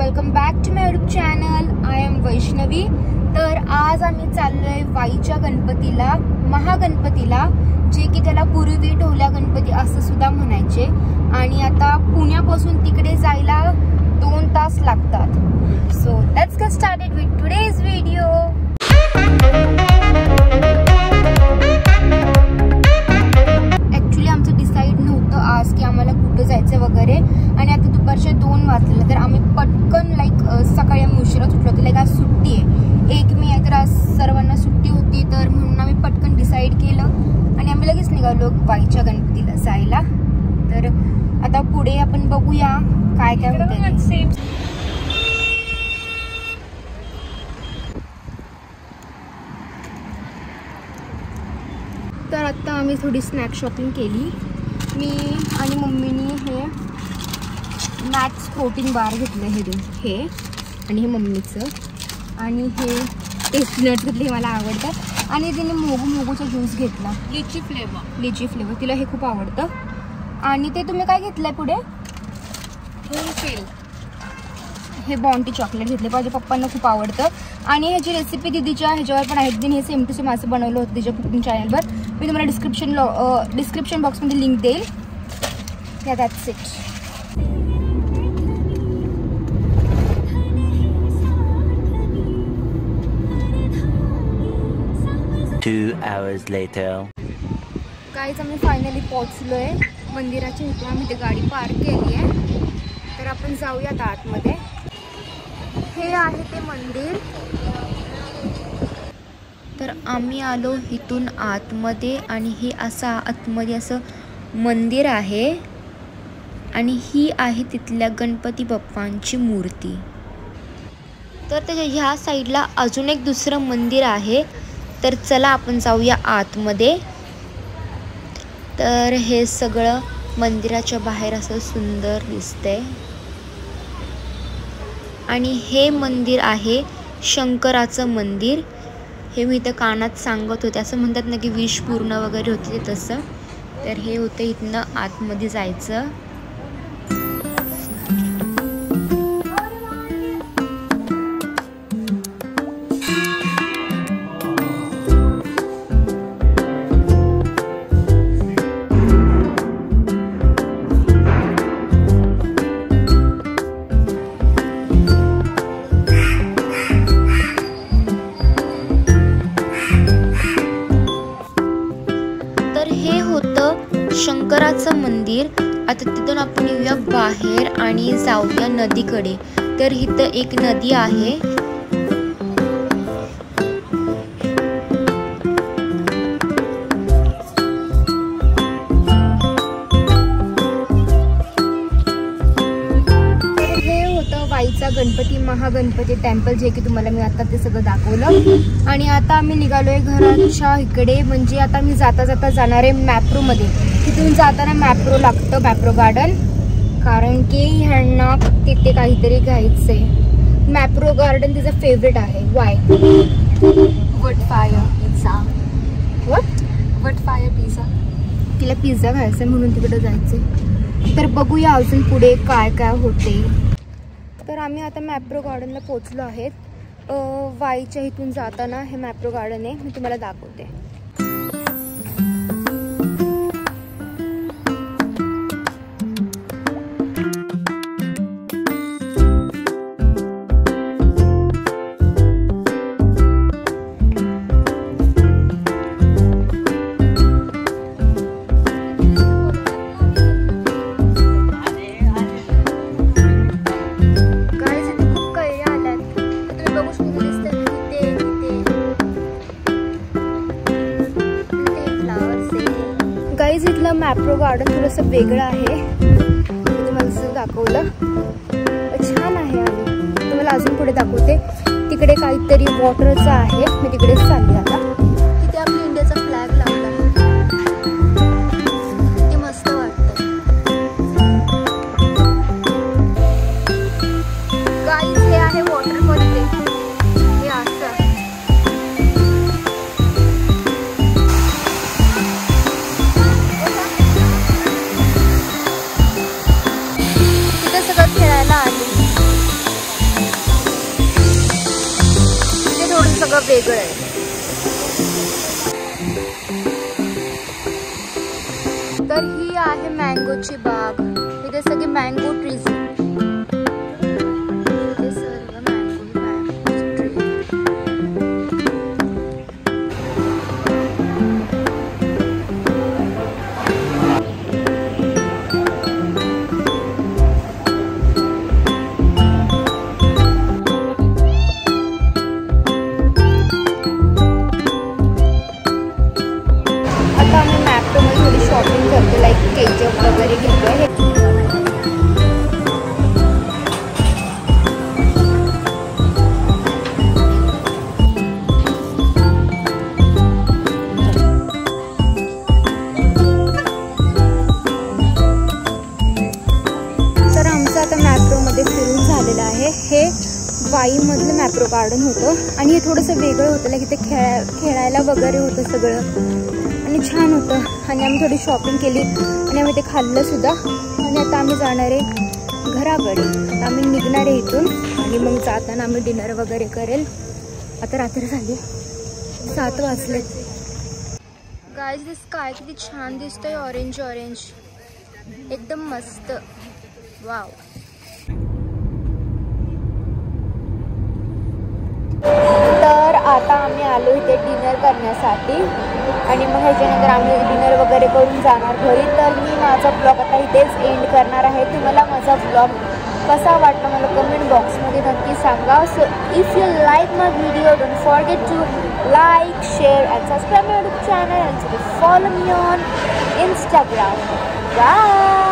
Welcome back to my YouTube channel. I am Vaishnavi. तर आज आम्ही चाललोय वाईच्या गणपतीला, महागणपतीला, जे की त्याला पूर्वी ढोल्या गणपती असं सुद्धा म्हणायचे. आणि आता पुण्यापासून तिकडे जायला 2 तास लागतात. So let's get started with today's video. Actually आमचं डिसाईड नव्हतं आज की आम्हाला कुठं जायचं वगैरे. आणि आता दुपारचे 2 वाजले तर आम्ही पटकन सकाळी आम्ही उशिराच उठलो होतो. आज सुट्टी आहे, 1 मे आहे, तर आज सर्वांना सुट्टी होती. तर म्हणून आम्ही पटकन डिसाईड केलं आणि आम्ही लगेच निघालो वाईच्या गणपतीला जायला. तर आता पुढे आपण बघूया काय काय होतं. तर आता आम्ही थोडी स्नॅक शॉपिंग केली. मी आणि मम्मीनी हे मॅक्स प्रोटीन बार घेतलं, हे आणि हे मम्मीचं. आणि हे टेस्टी नट घेतले, हे मला आवडतं. आणि तिने मोगूचा ज्यूस घेतला, लिची फ्लेवर. तिला हे खूप आवडतं. आणि ते तुम्ही काय घेतलंय पुढे? हे बॉन्टी चॉकलेट घेतले, माझ्या पप्पांना खूप आवडतं. आणि ह्याची रेसिपी दिदीच्या ह्याच्यावर पण आहे. दिदीने हे सेम टू सेम असं बनवलं होतं तिच्या कुकिंग चॅनलवर. मी तुम्हाला डिस्क्रिप्शन बॉक्समध्ये लिंक देईल. या that's it. Two hours later. Guys आम्ही फायनली पोहोचलोय मंदिराच्या इथे. आम्ही ते गाडी पार्क केली आहे. तर आपण जाऊयात आतमध्ये. हे आहे ते मंदिर. तर आम्ही आलो इथून आतमध्ये. आणि हे आतमध्ये असं मंदिर आहे. आणि ही आहे तिथल्या गणपती बाप्पांची मूर्ती. तर त्याच्या ह्या साईडला अजून एक दुसरं मंदिर आहे. तर चला आपण जाऊया आतमध्ये. तर हे सगळं मंदिराच्या बाहेर असं सुंदर दिसतंय. आणि हे मंदिर आहे शंकराचं मंदिर. हे मी इथं कानात सांगत होते. असं म्हणतात ना की विश पूर्ण वगैरे होते ते तसं. तर हे होतं इथनं आतमध्ये जायचं. शंकराचं मंदिर. आता तिथून आपण येऊया बाहेर आणि जाऊया नदीकडे. तर इथं एक नदी आहे. हे होतं वाईचा गणपती, महागणपती टेम्पल, जे की तुम्हाला मी आता ते सगळं दाखवलं. आणि आता आम्ही निघालोय घराच्या इकडे. म्हणजे आता मी जाता जाणार आहे मॅप्रोमध्ये. तिथून जाताना मॅप्रो लागतं, मॅप्रो गार्डन. कारण की ह्यांना तिथे काहीतरी घ्यायचंय. मॅप्रो गार्डन तिचं फेवरेट आहे. वाय? Wood fire pizza. तिला पिझ्झा खायचा म्हणून तिकडे जायचंय. तर बघूया अजून पुढे काय काय होते. तर आम्ही आता मॅप्रो गार्डनला पोहोचलो आहेत. वाईच्या इथून जाताना हे मॅप्रो गार्डन आहे, मी तुम्हाला दाखवते. इथलं मॅप्रो गार्डन थोडंसं वेगळं आहे. मी तुम्हाला जसं दाखवलं छान आहे. आणि तुम्हाला अजून पुढे दाखवते. तिकडे काहीतरी वॉटरचं आहे. मी तिकडेच चालली आता. तिथे आपल्या इंडियाचा फ्लॅग लावला. ते मस्त वाटतं. गाईज हे आहे वॉटरफॉल. हे असं खेळायला आली. वेगळं आहे. तर ही आहे मँगोची बाग. इथे सगळे मँगो ट्रीज. इथे सर्व मँगो ट्री. आता आम्ही मॅप्रोमध्ये थोडी शॉपिंग करतो, लाईक केचप वगैरे घेतोय. तर आमचं आता मॅप्रोमध्ये फिरून झालेलं आहे. हे वाईमधलं मॅप्रो गार्डन होतं आणि हे थोडंसं वेगळं होतं, लाईक इथे खेळायला वगैरे होतं सगळं आणि छान होतं. आणि आम्ही थोडी शॉपिंग केली आणि आम्ही ते खाल्लं सुद्धा. आणि आता आम्ही जाणार आहे घराकडे. आता आम्ही निघणार आहे इथून आणि मग जाताना आम्ही डिनर वगैरे करेल. आता रात्री झाली 7 वाजले. गाईज दिस स्काय किती छान दिसतोय, ऑरेंज ऑरेंज एकदम मस्त. वाव. तर आता आम्ही आलो इथे डिनर करण्यासाठी आणि मग ह्याच्यानंतर आम्ही डिनर वगैरे करून जाणार घरी. तर मी माझा ब्लॉग आता इथेच एंड करणार आहे. तुम्हाला माझा ब्लॉग कसा वाटला मला कमेंट बॉक्समध्ये नक्की सांगा. So if you like my video don't forget to like, share and subscribe my YouTube channel and follow me on Instagram. Bye.